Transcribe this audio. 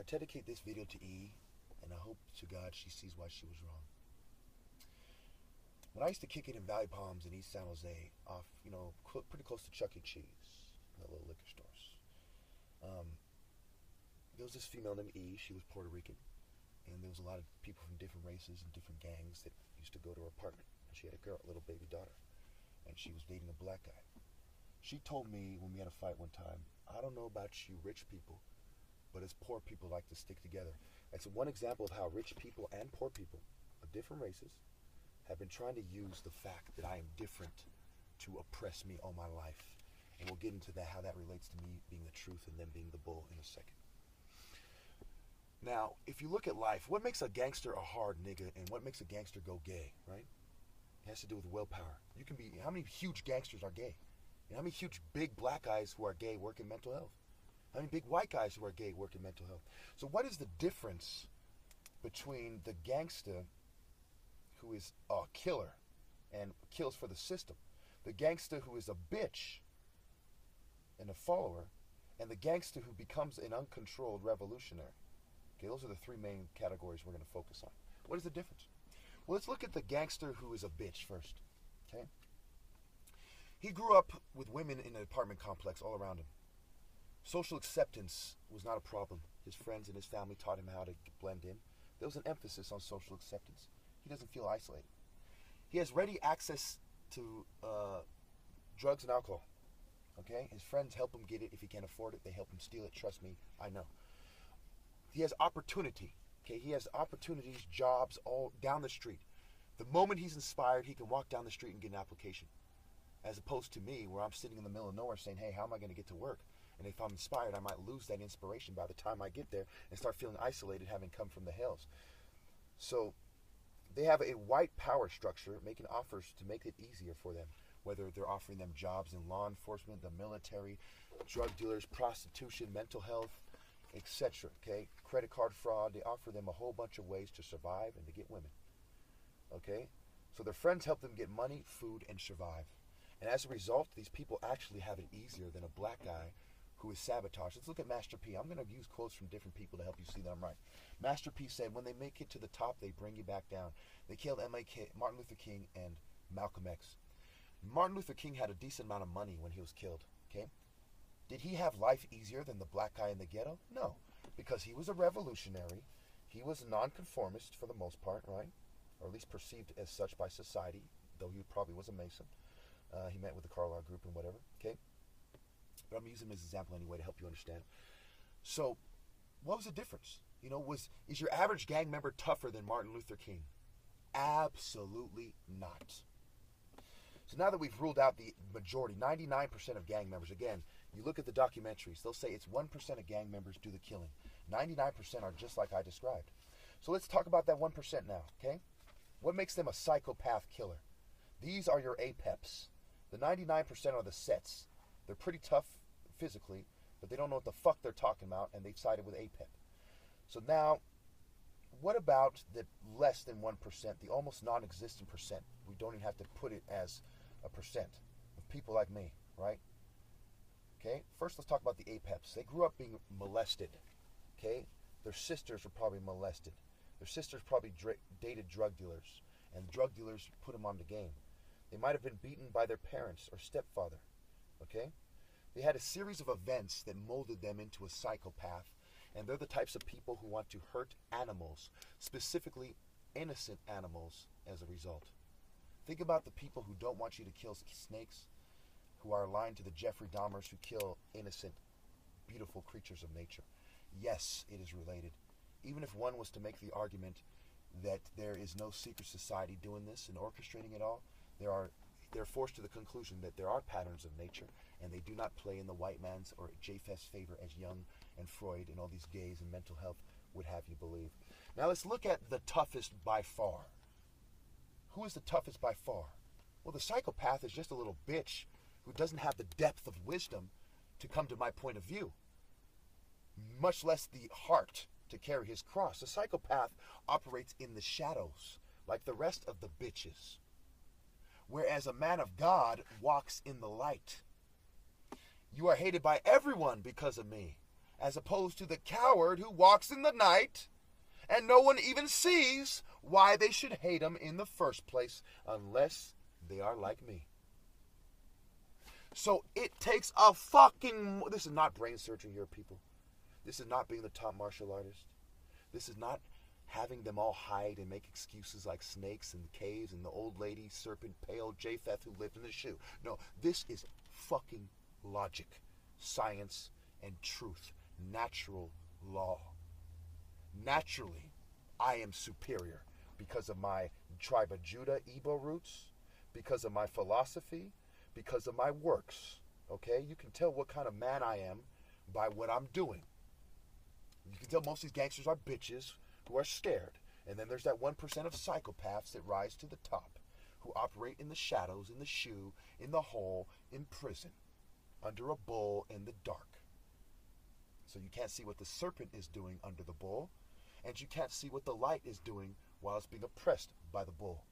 I dedicate this video to E, and I hope to God she sees why she was wrong. When I used to kick it in Valley Palms in East San Jose, off, pretty close to Chuck E. Cheese, the little liquor stores, there was this female named E. She was Puerto Rican, and there was a lot of people from different races and different gangs that used to go to her apartment. And she had a little baby daughter, and she was dating a black guy. She told me when we had a fight one time, I don't know about you rich people, but as poor people like to stick together. That's one example of how rich people and poor people of different races have been trying to use the fact that I am different to oppress me all my life. And we'll get into that, how that relates to me being the truth and them being the bull in a second. Now, if you look at life, what makes a gangster a hard nigga and what makes a gangster go gay, right? It has to do with willpower. You can be, how many huge gangsters are gay? And how many huge big black guys who are gay work in mental health? How many big white guys who are gay work in mental health? So what is the difference between the gangster who is a killer and kills for the system, the gangster who is a bitch and a follower, and the gangster who becomes an uncontrolled revolutionary? Okay, those are the three main categories we're going to focus on. What is the difference? Well, let's look at the gangster who is a bitch first. Okay, he grew up with women in an apartment complex all around him. Social acceptance was not a problem. His friends and his family taught him how to blend in. There was an emphasis on social acceptance. He doesn't feel isolated. He has ready access to drugs and alcohol. Okay, his friends help him get it. If he can't afford it, they help him steal it. Trust me, I know. He has opportunity. Okay, he has opportunities, jobs all down the street. The moment he's inspired, he can walk down the street and get an application. As opposed to me, where I'm sitting in the middle of nowhere saying, hey, how am I going to get to work? And if I'm inspired, I might lose that inspiration by the time I get there and start feeling isolated, having come from the hills. So they have a white power structure making offers to make it easier for them, whether they're offering them jobs in law enforcement, the military, drug dealers, prostitution, mental health, etc. Okay, credit card fraud. They offer them a whole bunch of ways to survive and to get women. Okay, so their friends help them get money, food, and survive. And as a result, these people actually have it easier than a black guy who is sabotaged. Let's look at Master P. I'm going to use quotes from different people to help you see that I'm right. Master P said, when they make it to the top, they bring you back down. They killed Martin Luther King and Malcolm X. Martin Luther King had a decent amount of money when he was killed. Okay, did he have life easier than the black guy in the ghetto? No, because he was a revolutionary. He was a nonconformist for the most part, right? Or at least perceived as such by society, though he probably was a Mason. He met with the Carlyle Group and whatever, okay? But I'm using him as an example anyway to help you understand. So, what was the difference? Is your average gang member tougher than Martin Luther King? Absolutely not. So now that we've ruled out the majority, 99% of gang members, again, you look at the documentaries, they'll say it's 1% of gang members do the killing. 99% are just like I described. So let's talk about that 1% now, okay? What makes them a psychopath killer? These are your apeps. The 99% are the sets. They're pretty tough physically, but they don't know what the fuck they're talking about, and they've sided with APEP. So now, what about the less than 1%, the almost non-existent percent? We don't even have to put it as a percent of people like me, right? Okay, first let's talk about the apeps. They grew up being molested, okay? Their sisters were probably molested. Their sisters probably dated drug dealers, and drug dealers put them on the game. They might have been beaten by their parents or stepfather, okay? They had a series of events that molded them into a psychopath, and they're the types of people who want to hurt animals, specifically innocent animals, as a result. Think about the people who don't want you to kill snakes, who are aligned to the Jeffrey Dahmers who kill innocent, beautiful creatures of nature. Yes, it is related. Even if one was to make the argument that there is no secret society doing this and orchestrating it all, they're forced to the conclusion that there are patterns of nature, and they do not play in the white man's or Japheth's favor as Jung and Freud and all these gays and mental health would have you believe. Now let's look at the toughest by far. Who is the toughest by far? Well, the psychopath is just a little bitch who doesn't have the depth of wisdom to come to my point of view, much less the heart to carry his cross. The psychopath operates in the shadows like the rest of the bitches, whereas a man of God walks in the light. You are hated by everyone because of me. as opposed to the coward who walks in the night and no one even sees why they should hate him in the first place unless they are like me. So it takes a fucking... This is not brain surgery here, people. This is not being the top martial artist. This is not having them all hide and make excuses like snakes and caves and the old lady, serpent, pale Japheth who lived in the shoe. No, this is fucking logic, science, and truth. Natural law. Naturally, I am superior because of my tribe of Judah, Igbo roots, because of my philosophy, because of my works. Okay? You can tell what kind of man I am by what I'm doing. You can tell most of these gangsters are bitches who are scared. And then there's that 1% of psychopaths that rise to the top, who operate in the shadows, in the shoe, in the hole, in prison, under a bull in the dark. So you can't see what the serpent is doing under the bull, and you can't see what the light is doing while it's being oppressed by the bull.